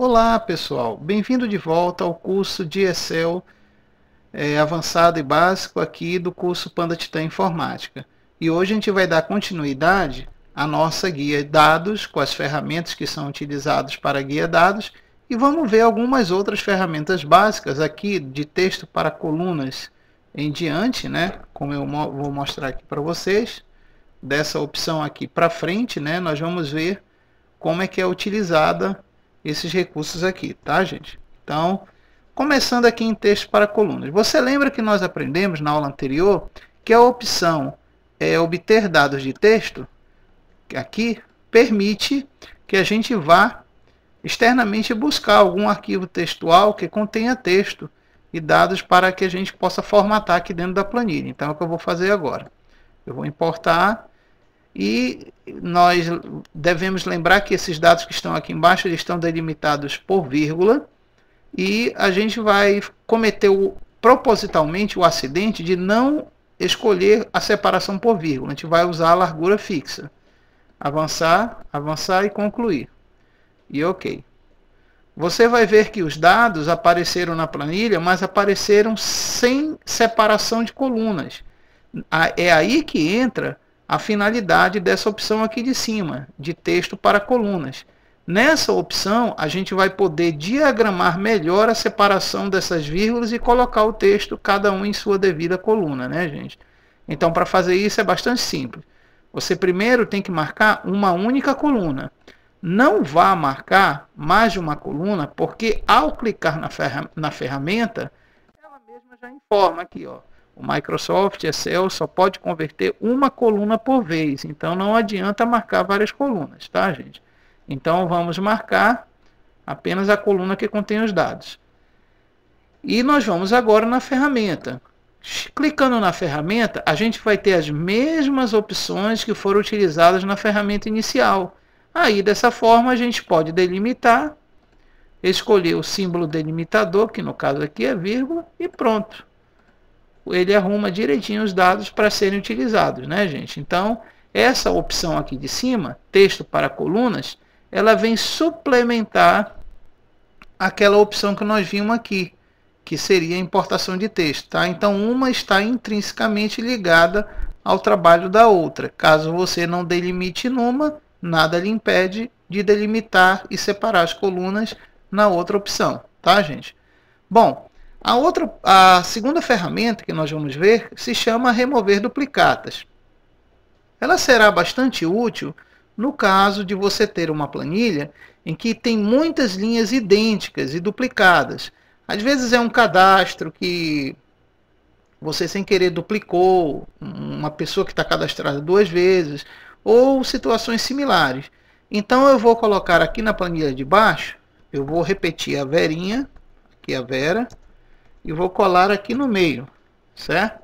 Olá pessoal, bem-vindo de volta ao curso de Excel avançado e básico aqui do curso Panda Titã Informática. E hoje a gente vai dar continuidade à nossa guia dados com as ferramentas que são utilizadas para a guia dados e vamos ver algumas outras ferramentas básicas aqui de texto para colunas em diante, né? Como eu vou mostrar aqui para vocês, dessa opção aqui para frente, né? Nós vamos ver como é que é utilizada esses recursos aqui, tá, gente? Então, começando aqui em texto para colunas. Você lembra que nós aprendemos na aula anterior que a opção obter dados de texto, aqui, permite que a gente vá externamente buscar algum arquivo textual que contenha texto e dados para que a gente possa formatar aqui dentro da planilha. Então, é o que eu vou fazer agora. Eu vou importar. E nós devemos lembrar que esses dados que estão aqui embaixo eles estão delimitados por vírgula e a gente vai cometer propositalmente o acidente de não escolher a separação por vírgula. A gente vai usar a largura fixa. Avançar, avançar e concluir. E ok. Você vai ver que os dados apareceram na planilha, mas apareceram sem separação de colunas. É aí que entra a finalidade dessa opção aqui de cima, de texto para colunas. Nessa opção, a gente vai poder diagramar melhor a separação dessas vírgulas e colocar o texto, cada um em sua devida coluna, né, gente? Então, para fazer isso é bastante simples. Você primeiro tem que marcar uma única coluna. Não vá marcar mais de uma coluna, porque ao clicar na ferramenta, ela mesma já informa aqui, ó. O Microsoft Excel só pode converter uma coluna por vez, então não adianta marcar várias colunas, tá, gente? Então vamos marcar apenas a coluna que contém os dados. E nós vamos agora na ferramenta. Clicando na ferramenta, a gente vai ter as mesmas opções que foram utilizadas na ferramenta inicial. Aí dessa forma a gente pode delimitar, escolher o símbolo delimitador, que no caso aqui é vírgula, e pronto. Ele arruma direitinho os dados para serem utilizados, né, gente? Então, essa opção aqui de cima, texto para colunas, ela vem suplementar aquela opção que nós vimos aqui, que seria a importação de texto, tá? Então, uma está intrinsecamente ligada ao trabalho da outra. Caso você não delimite numa, nada lhe impede de delimitar e separar as colunas na outra opção, tá, gente? Bom, a segunda ferramenta que nós vamos ver se chama remover duplicatas. Ela será bastante útil no caso de você ter uma planilha em que tem muitas linhas idênticas e duplicadas. Às vezes é um cadastro que você sem querer duplicou, uma pessoa que está cadastrada duas vezes, ou situações similares. Então eu vou colocar aqui na planilha de baixo, eu vou repetir a Verinha, aqui a Vera, e vou colar aqui no meio, certo?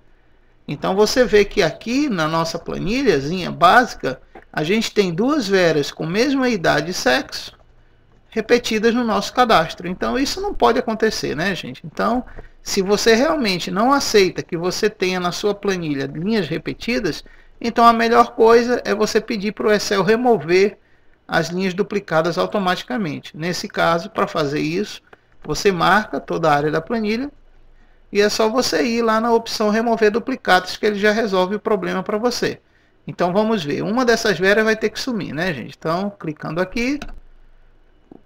Então você vê que aqui na nossa planilhazinha básica, a gente tem duas Veras com mesma idade e sexo repetidas no nosso cadastro. Então isso não pode acontecer, né, gente? Então, se você realmente não aceita que você tenha na sua planilha linhas repetidas, então a melhor coisa é você pedir para o Excel remover as linhas duplicadas automaticamente. Nesse caso, para fazer isso, você marca toda a área da planilha e é só você ir lá na opção remover duplicados que ele já resolve o problema para você. Então vamos ver, uma dessas veras vai ter que sumir, né, gente? Então clicando aqui,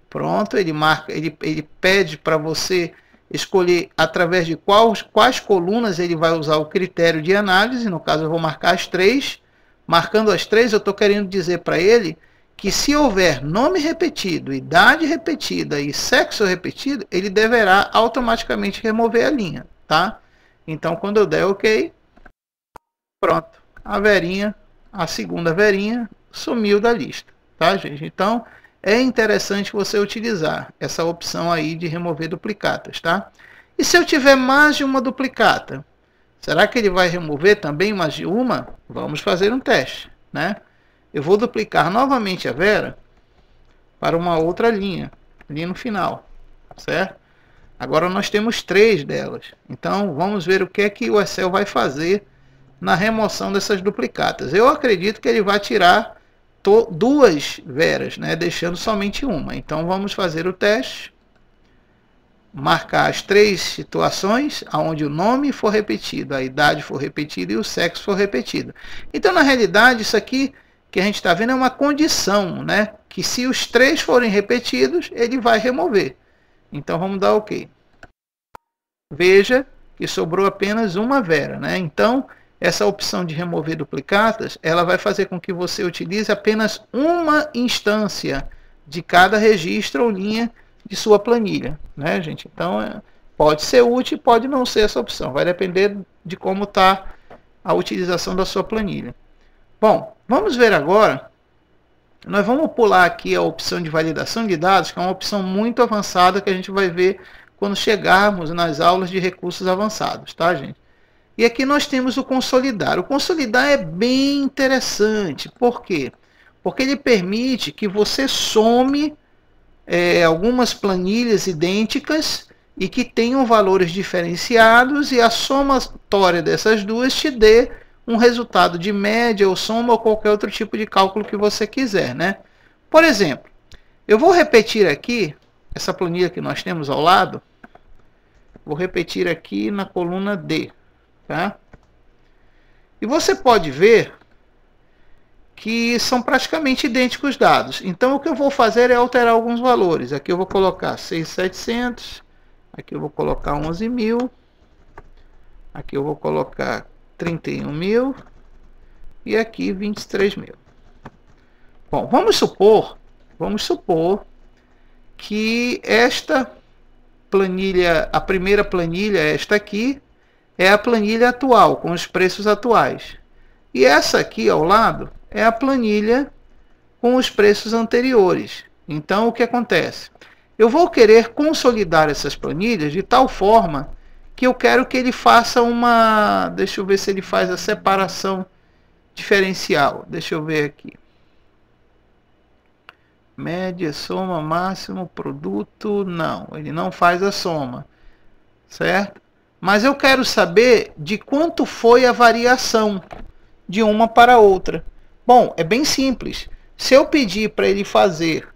pronto, ele marca, ele pede para você escolher através de quais colunas ele vai usar o critério de análise. No caso eu vou marcar as três. Marcando as três, eu estou querendo dizer para ele que se houver nome repetido, idade repetida e sexo repetido, ele deverá automaticamente remover a linha, tá? Então, quando eu der OK, pronto, a Verinha, a segunda Verinha, sumiu da lista, tá, gente? Então, é interessante você utilizar essa opção aí de remover duplicatas, tá? E se eu tiver mais de uma duplicata, será que ele vai remover também mais de uma? Vamos fazer um teste, né? Eu vou duplicar novamente a Vera para uma outra linha, ali no final, certo? Agora nós temos três delas. Então vamos ver o que é que o Excel vai fazer na remoção dessas duplicatas. Eu acredito que ele vai tirar duas veras, né, deixando somente uma. Então vamos fazer o teste, marcar as 3 situações onde o nome for repetido, a idade for repetida e o sexo for repetido. Então, na realidade, isso aqui que a gente está vendo é uma condição, né, que se os 3 forem repetidos, ele vai remover. Então vamos dar OK. Veja que sobrou apenas uma vera, né? Então, essa opção de remover duplicatas, ela vai fazer com que você utilize apenas uma instância de cada registro ou linha de sua planilha, né, gente? Então, pode ser útil, pode não ser essa opção. Vai depender de como está a utilização da sua planilha. Bom, vamos ver agora. Nós vamos pular aqui a opção de validação de dados, que é uma opção muito avançada que a gente vai ver quando chegarmos nas aulas de recursos avançados, tá, gente? E aqui nós temos o consolidar. O consolidar é bem interessante. Por quê? Porque ele permite que você some algumas planilhas idênticas e que tenham valores diferenciados, e a somatória dessas duas te dê um resultado de média ou soma ou qualquer outro tipo de cálculo que você quiser, né? Por exemplo, eu vou repetir aqui essa planilha que nós temos ao lado, vou repetir aqui na coluna D, tá? E você pode ver que são praticamente idênticos os dados. Então, o que eu vou fazer é alterar alguns valores. Aqui eu vou colocar 6.700, aqui eu vou colocar 11.000, aqui eu vou colocar 31.000 e aqui 23.000. Bom, vamos supor que esta planilha, a primeira planilha, esta aqui, é a planilha atual, com os preços atuais. E essa aqui ao lado é a planilha com os preços anteriores. Então, o que acontece? Eu vou querer consolidar essas planilhas de tal forma que eu quero que ele faça uma... Deixa eu ver se ele faz a separação diferencial. Deixa eu ver aqui. Média, soma, máximo, produto... Não, ele não faz a soma. Certo? Mas eu quero saber de quanto foi a variação de uma para outra. Bom, é bem simples. Se eu pedir para ele fazer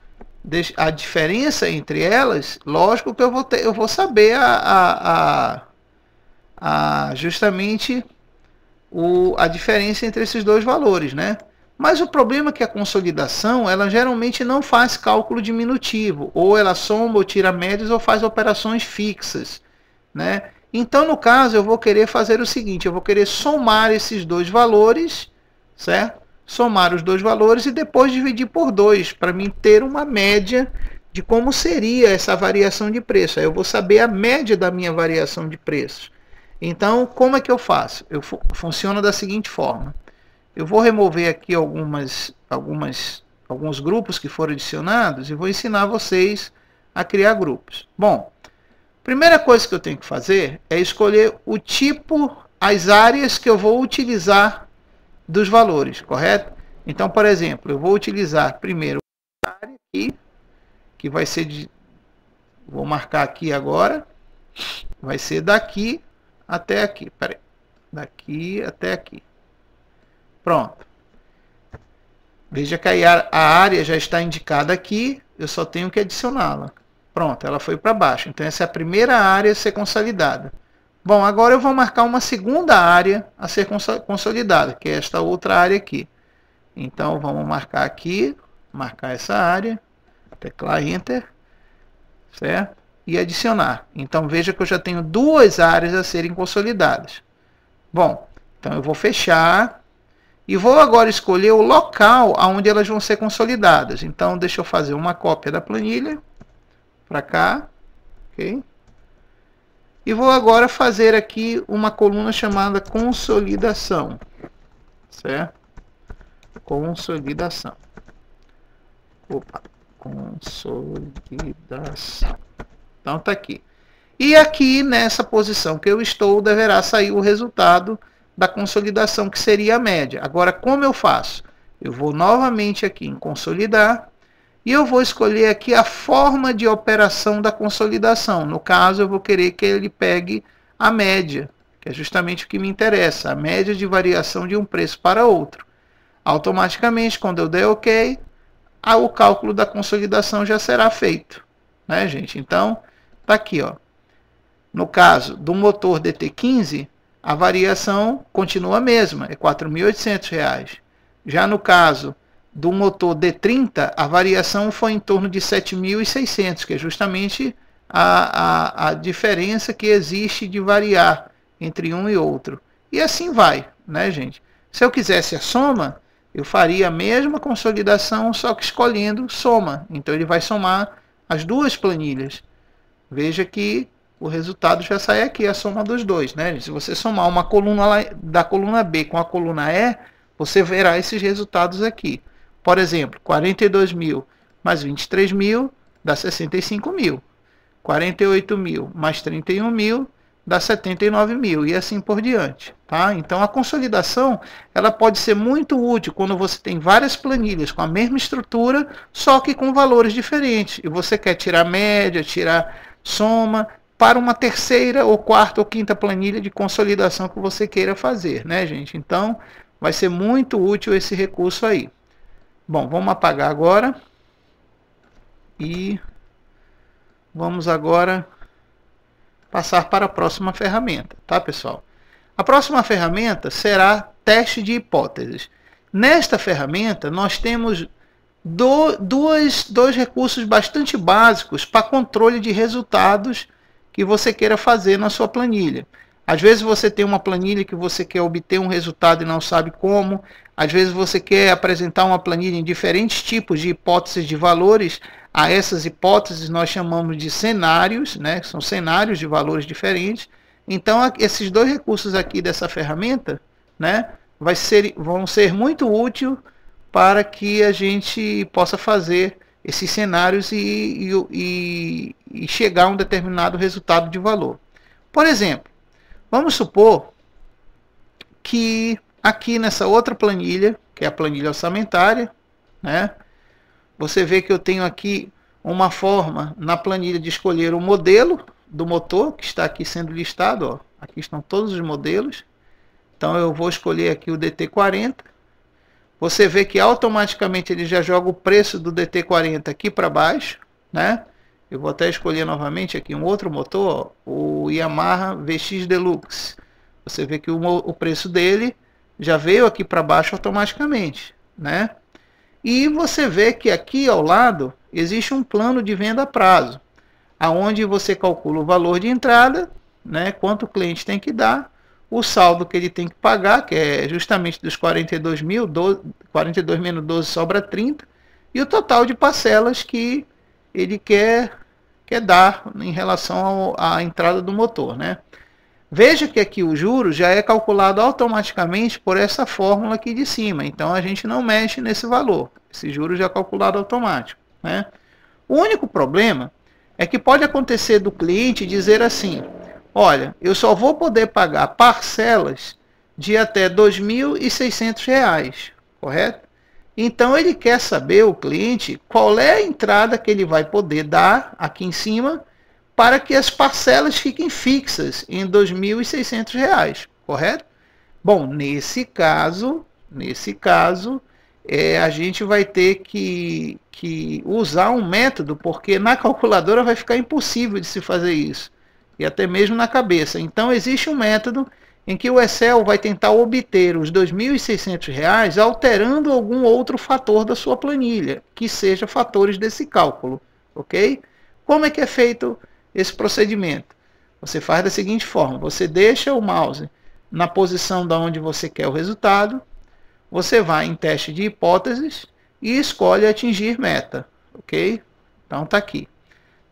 a diferença entre elas, lógico que eu vou saber justamente a diferença entre esses dois valores, né? Mas o problema é que a consolidação, ela geralmente não faz cálculo diminutivo, ou ela soma ou tira médias ou faz operações fixas, né? Então, no caso, eu vou querer fazer o seguinte, eu vou querer somar esses dois valores, certo? Somar os dois valores e depois dividir por 2, para mim ter uma média de como seria essa variação de preço. Aí eu vou saber a média da minha variação de preços. Então, como é que eu faço? Funciona da seguinte forma. Eu vou remover aqui alguns grupos que foram adicionados e vou ensinar vocês a criar grupos. Bom, primeira coisa que eu tenho que fazer é escolher o tipo, as áreas que eu vou utilizar dos valores, correto? Então, por exemplo, eu vou utilizar primeiro a área aqui, que vai ser de... Vou marcar aqui agora. Vai ser daqui até aqui. Peraí. Daqui até aqui. Pronto. Veja que a área já está indicada aqui. Eu só tenho que adicioná-la. Pronto, ela foi para baixo. Então, essa é a primeira área a ser consolidada. Bom, agora eu vou marcar uma segunda área a ser consolidada, que é esta outra área aqui. Então, vamos marcar aqui, marcar essa área, teclar Enter, certo? E adicionar. Então, veja que eu já tenho duas áreas a serem consolidadas. Bom, então eu vou fechar e vou agora escolher o local onde elas vão ser consolidadas. Então, deixa eu fazer uma cópia da planilha para cá, ok? E vou agora fazer aqui uma coluna chamada consolidação, certo? Consolidação. Opa, consolidação. Então tá aqui. E aqui nessa posição que eu estou, deverá sair o resultado da consolidação, que seria a média. Agora, como eu faço? Eu vou novamente aqui em consolidar. E eu vou escolher aqui a forma de operação da consolidação. No caso, eu vou querer que ele pegue a média, que é justamente o que me interessa, a média de variação de um preço para outro. Automaticamente, quando eu der OK, o cálculo da consolidação já será feito, né, gente? Então, tá aqui, ó. No caso do motor DT15, a variação continua a mesma, é R$ 4.800. Já no caso do motor D30, a variação foi em torno de 7.600, que é justamente a diferença que existe de variar entre um e outro. E assim vai, né, gente? Se eu quisesse a soma, eu faria a mesma consolidação, só que escolhendo soma. Então ele vai somar as duas planilhas. Veja que o resultado já sai aqui, a soma dos dois, né? Se você somar uma coluna lá, da coluna B com a coluna E, você verá esses resultados aqui. Por exemplo, 42.000 mais 23.000 dá 65.000. 48.000 mais 31.000 dá 79.000 e assim por diante, tá? Então a consolidação ela pode ser muito útil quando você tem várias planilhas com a mesma estrutura, só que com valores diferentes e você quer tirar média, tirar soma para uma terceira ou quarta ou quinta planilha de consolidação que você queira fazer, né, gente? Então vai ser muito útil esse recurso aí. Bom, vamos apagar agora e vamos agora passar para a próxima ferramenta, tá, pessoal? A próxima ferramenta será teste de hipóteses. Nesta ferramenta, nós temos dois recursos bastante básicos para controle de resultados que você queira fazer na sua planilha. Às vezes você tem uma planilha que você quer obter um resultado e não sabe como. Às vezes você quer apresentar uma planilha em diferentes tipos de hipóteses de valores. A essas hipóteses nós chamamos de cenários, né? São cenários de valores diferentes. Então esses dois recursos aqui dessa ferramenta, né, vão ser muito úteis para que a gente possa fazer esses cenários e chegar a um determinado resultado de valor. Por exemplo, vamos supor que aqui nessa outra planilha, que é a planilha orçamentária, né, você vê que eu tenho aqui uma forma na planilha de escolher o modelo do motor, que está aqui sendo listado, ó. Aqui estão todos os modelos. Então eu vou escolher aqui o DT40. Você vê que automaticamente ele já joga o preço do DT40 aqui para baixo, né? Eu vou até escolher novamente aqui um outro motor, ó, o Yamaha VX Deluxe. Você vê que o preço dele já veio aqui para baixo automaticamente, né? E você vê que aqui ao lado existe um plano de venda a prazo, aonde você calcula o valor de entrada, né, quanto o cliente tem que dar, o saldo que ele tem que pagar, que é justamente dos 42.000, 42 menos 12 sobra 30, e o total de parcelas que ele quer dar em relação à entrada do motor, né? Veja que aqui o juros já é calculado automaticamente por essa fórmula aqui de cima, então a gente não mexe nesse valor, esse juros já é calculado automático, né? O único problema é que pode acontecer do cliente dizer assim: olha, eu só vou poder pagar parcelas de até R$ 2.600, correto? Então ele quer saber, o cliente, qual é a entrada que ele vai poder dar aqui em cima para que as parcelas fiquem fixas em R$ 2.600, correto? Bom, nesse caso, a gente vai ter que usar um método, porque na calculadora vai ficar impossível de se fazer isso, e até mesmo na cabeça. Então existe um método em que o Excel vai tentar obter os R$ 2.600 alterando algum outro fator da sua planilha, que seja fatores desse cálculo, ok? Como é que é feito esse procedimento? Você faz da seguinte forma: você deixa o mouse na posição da onde você quer o resultado, você vai em teste de hipóteses e escolhe atingir meta, ok? Então está aqui.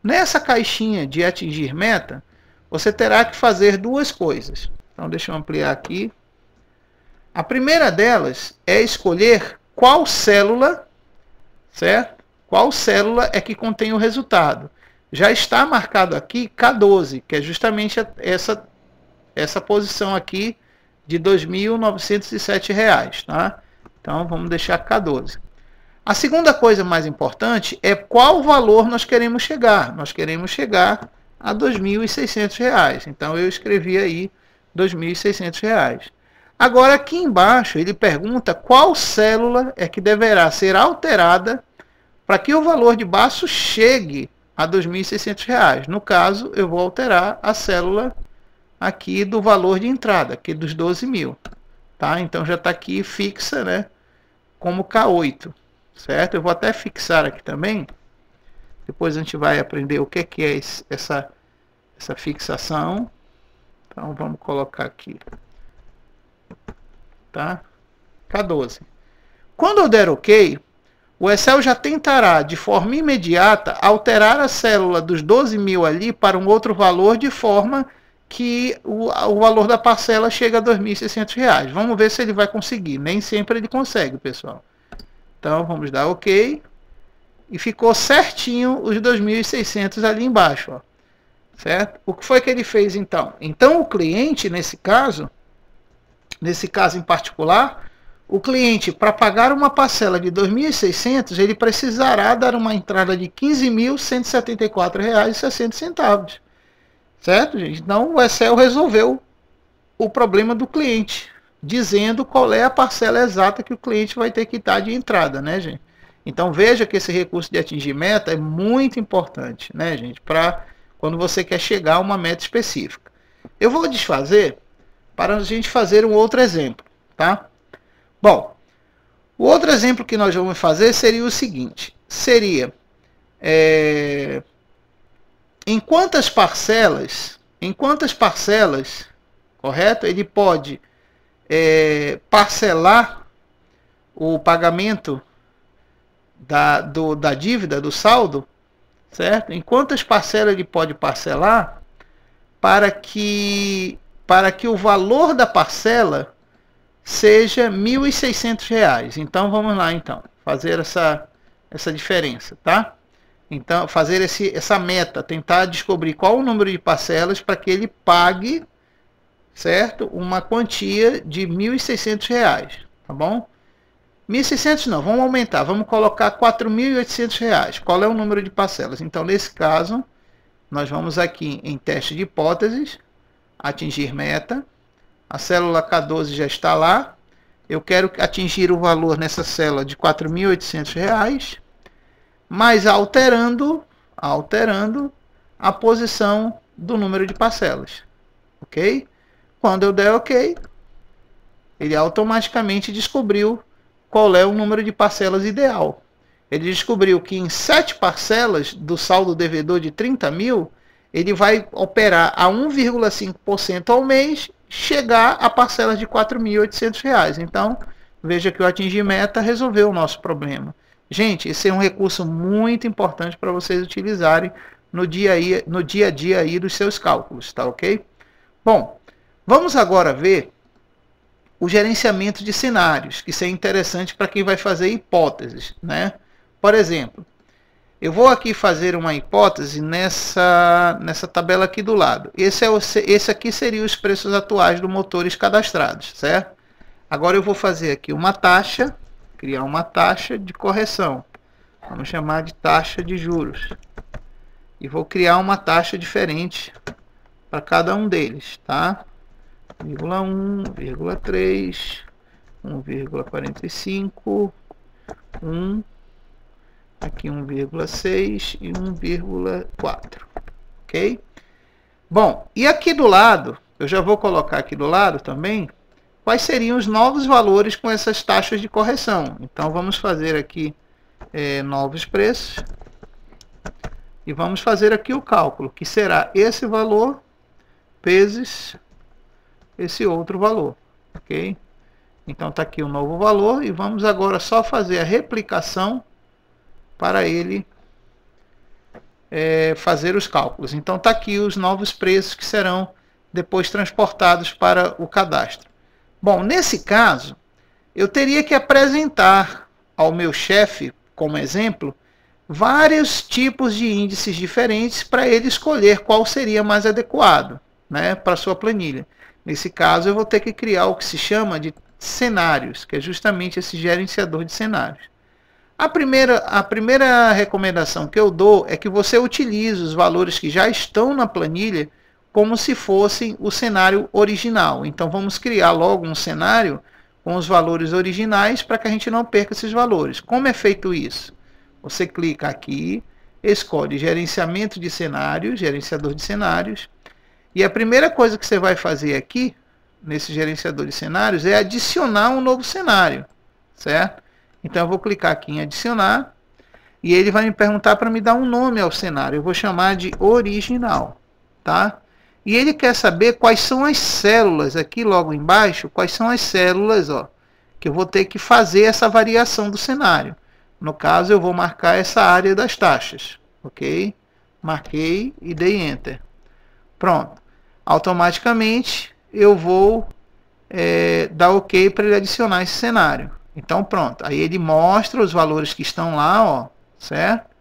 Nessa caixinha de atingir meta, você terá que fazer duas coisas. Então deixa eu ampliar aqui. A primeira delas é escolher qual célula, certo? Qual célula é que contém o resultado. Já está marcado aqui K12, que é justamente essa posição aqui de R$ 2.907, tá? Então vamos deixar K12. A segunda coisa mais importante é qual valor nós queremos chegar. Nós queremos chegar a R$ 2.600. Então eu escrevi aí R$ 2.600. Agora aqui embaixo ele pergunta qual célula é que deverá ser alterada para que o valor de baixo chegue a R$ 2.600. No caso, eu vou alterar a célula aqui do valor de entrada, aqui dos 12 mil. Tá? Então já está aqui fixa, né, como K8. Certo? Eu vou até fixar aqui também. Depois a gente vai aprender o que é essa fixação. Então vamos colocar aqui. Tá? K12. Quando eu der OK, o Excel já tentará, de forma imediata, alterar a célula dos 12 mil ali para um outro valor, de forma que o valor da parcela chega a R$ 2.600. Vamos ver se ele vai conseguir. Nem sempre ele consegue, pessoal. Então, vamos dar OK. E ficou certinho os 2.600 ali embaixo. Ó. Certo? O que foi que ele fez, então? Então, o cliente, nesse caso em particular, o cliente, para pagar uma parcela de R$ 2.600, ele precisará dar uma entrada de R$ 15.174,60. Certo, gente? Então, o Excel resolveu o problema do cliente, dizendo qual é a parcela exata que o cliente vai ter que dar de entrada, né, gente? Então, veja que esse recurso de atingir meta é muito importante, né, gente? Para quando você quer chegar a uma meta específica. Eu vou desfazer para a gente fazer um outro exemplo, tá? Bom, o outro exemplo que nós vamos fazer seria o seguinte. Seria, em quantas parcelas, correto? Ele pode parcelar o pagamento da dívida, do saldo, certo? Em quantas parcelas ele pode parcelar para que o valor da parcela seja R$ 1.600. Então vamos lá, então, fazer essa diferença, tá? Então, fazer essa meta, tentar descobrir qual o número de parcelas para que ele pague, certo? Uma quantia de R$ 1.600, tá bom? 1.600 não, vamos aumentar, vamos colocar R$ 4.800. Qual é o número de parcelas? Então, nesse caso, nós vamos aqui em teste de hipóteses, atingir meta. A célula K12 já está lá. Eu quero atingir o valor nessa célula de R$ 4.800, mas alterando a posição do número de parcelas. Ok? Quando eu der OK, ele automaticamente descobriu qual é o número de parcelas ideal. Ele descobriu que em 7 parcelas do saldo devedor de 30 mil, ele vai operar a 1,5% ao mês, chegar a parcelas de R$ 4.800. Então, veja que o atingir meta resolveu o nosso problema. Gente, esse é um recurso muito importante para vocês utilizarem no dia a dia aí dos seus cálculos, tá ok? Bom, vamos agora ver o gerenciamento de cenários, que isso é interessante para quem vai fazer hipóteses, né? Por exemplo, eu vou aqui fazer uma hipótese nessa tabela aqui do lado. Esse aqui seria os preços atuais dos motores cadastrados, certo? Agora eu vou fazer aqui uma taxa, criar uma taxa de correção. Vamos chamar de taxa de juros. E vou criar uma taxa diferente para cada um deles, tá? 1,1, 1,3, 1,45, 1, aqui 1,6 e 1,4, ok? Bom, e aqui do lado, eu já vou colocar aqui do lado também, quais seriam os novos valores com essas taxas de correção. Então, vamos fazer aqui novos preços, e vamos fazer aqui o cálculo, que será esse valor vezes esse outro valor, ok? Então, está aqui o novo valor, e vamos agora só fazer a replicação para ele fazer os cálculos. Então, está aqui os novos preços que serão depois transportados para o cadastro. Bom, nesse caso, eu teria que apresentar ao meu chefe, como exemplo, vários tipos de índices diferentes para ele escolher qual seria mais adequado, né, para a sua planilha. Nesse caso, eu vou ter que criar o que se chama de cenários, que é justamente esse gerenciador de cenários. A primeira recomendação que eu dou é que você utilize os valores que já estão na planilha como se fosse o cenário original. Então vamos criar logo um cenário com os valores originais para que a gente não perca esses valores. Como é feito isso? Você clica aqui, escolhe gerenciamento de cenários, gerenciador de cenários, e a primeira coisa que você vai fazer aqui, nesse gerenciador de cenários, é adicionar um novo cenário, certo? Então eu vou clicar aqui em adicionar, e ele vai me perguntar para me dar um nome ao cenário. Eu vou chamar de original, tá? E ele quer saber quais são as células, aqui logo embaixo, quais são as células, ó, que eu vou ter que fazer essa variação do cenário. No caso, eu vou marcar essa área das taxas, ok? Marquei e dei Enter. Pronto. Automaticamente, eu vou dar OK para ele adicionar esse cenário. Então, pronto. Aí ele mostra os valores que estão lá, ó, certo?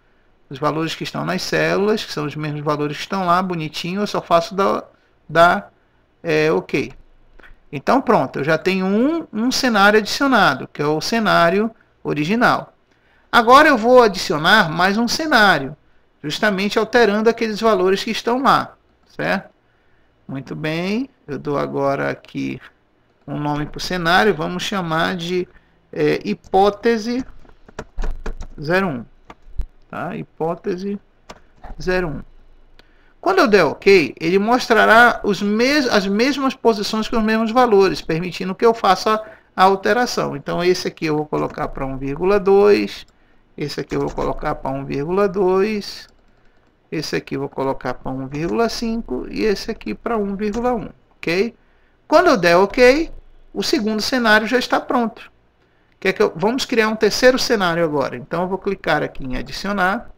Os valores que estão nas células, que são os mesmos valores que estão lá, bonitinho. Eu só faço dar OK. Então, pronto. Eu já tenho um cenário adicionado, que é o cenário original. Agora eu vou adicionar mais um cenário, justamente alterando aqueles valores que estão lá, certo? Muito bem, eu dou agora aqui um nome para o cenário, vamos chamar de hipótese 01. Tá? Hipótese 01. Quando eu der OK, ele mostrará as mesmas posições com os mesmos valores, permitindo que eu faça a alteração. Então esse aqui eu vou colocar para 1,2, esse aqui eu vou colocar para 1,2, esse aqui eu vou colocar para 1,5 e esse aqui para 1,1, ok? Quando eu der OK, o segundo cenário já está pronto. Vamos criar um terceiro cenário agora. Então eu vou clicar aqui em adicionar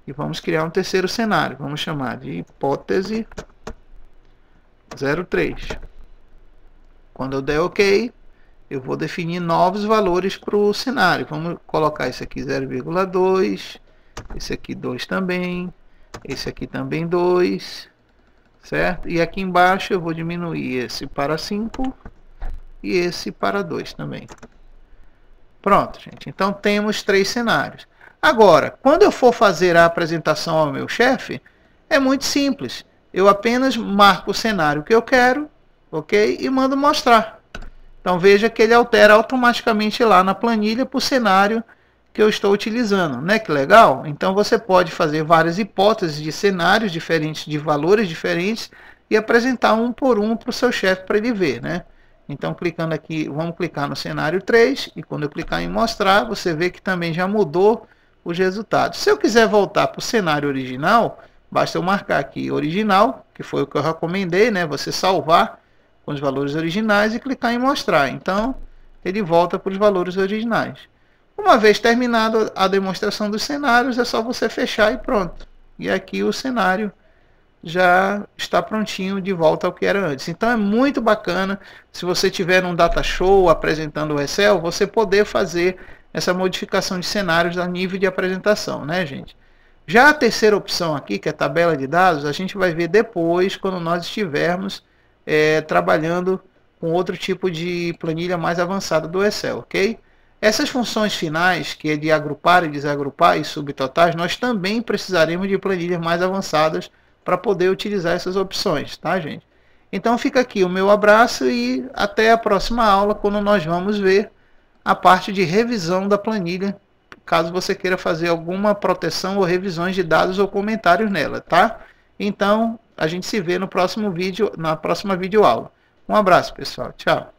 e vamos criar um terceiro cenário. Vamos chamar de hipótese 03. Quando eu der OK, eu vou definir novos valores para o cenário. Vamos colocar esse aqui 0,2, esse aqui 2 também, esse aqui também 2, certo? E aqui embaixo eu vou diminuir esse para 5 e esse para 2 também. Pronto, gente. Então temos 3 cenários. Agora, quando eu for fazer a apresentação ao meu chefe, é muito simples. Eu apenas marco o cenário que eu quero, ok? E mando mostrar. Então veja que ele altera automaticamente lá na planilha para o cenário que eu estou utilizando, né? Que legal! Então você pode fazer várias hipóteses de cenários diferentes, de valores diferentes, e apresentar um por um para o seu chefe para ele ver, né? Então clicando aqui, vamos clicar no cenário 3, e quando eu clicar em mostrar, você vê que também já mudou os resultados. Se eu quiser voltar para o cenário original, basta eu marcar aqui original, que foi o que eu recomendei, né? Você salvar com os valores originais e clicar em mostrar. Então ele volta para os valores originais. Uma vez terminado a demonstração dos cenários, é só você fechar e pronto. E aqui o cenário já está prontinho de volta ao que era antes. Então é muito bacana, se você tiver um data show apresentando o Excel, você poder fazer essa modificação de cenários a nível de apresentação, né, gente? Já a terceira opção aqui, que é a tabela de dados, a gente vai ver depois, quando nós estivermos trabalhando com outro tipo de planilha mais avançada do Excel, ok? Essas funções finais, que é de agrupar e desagrupar e subtotais, nós também precisaremos de planilhas mais avançadas para poder utilizar essas opções, tá, gente? Então fica aqui o meu abraço e até a próxima aula, quando nós vamos ver a parte de revisão da planilha, caso você queira fazer alguma proteção ou revisões de dados ou comentários nela, tá? Então, a gente se vê no próximo vídeo, na próxima videoaula. Um abraço, pessoal. Tchau.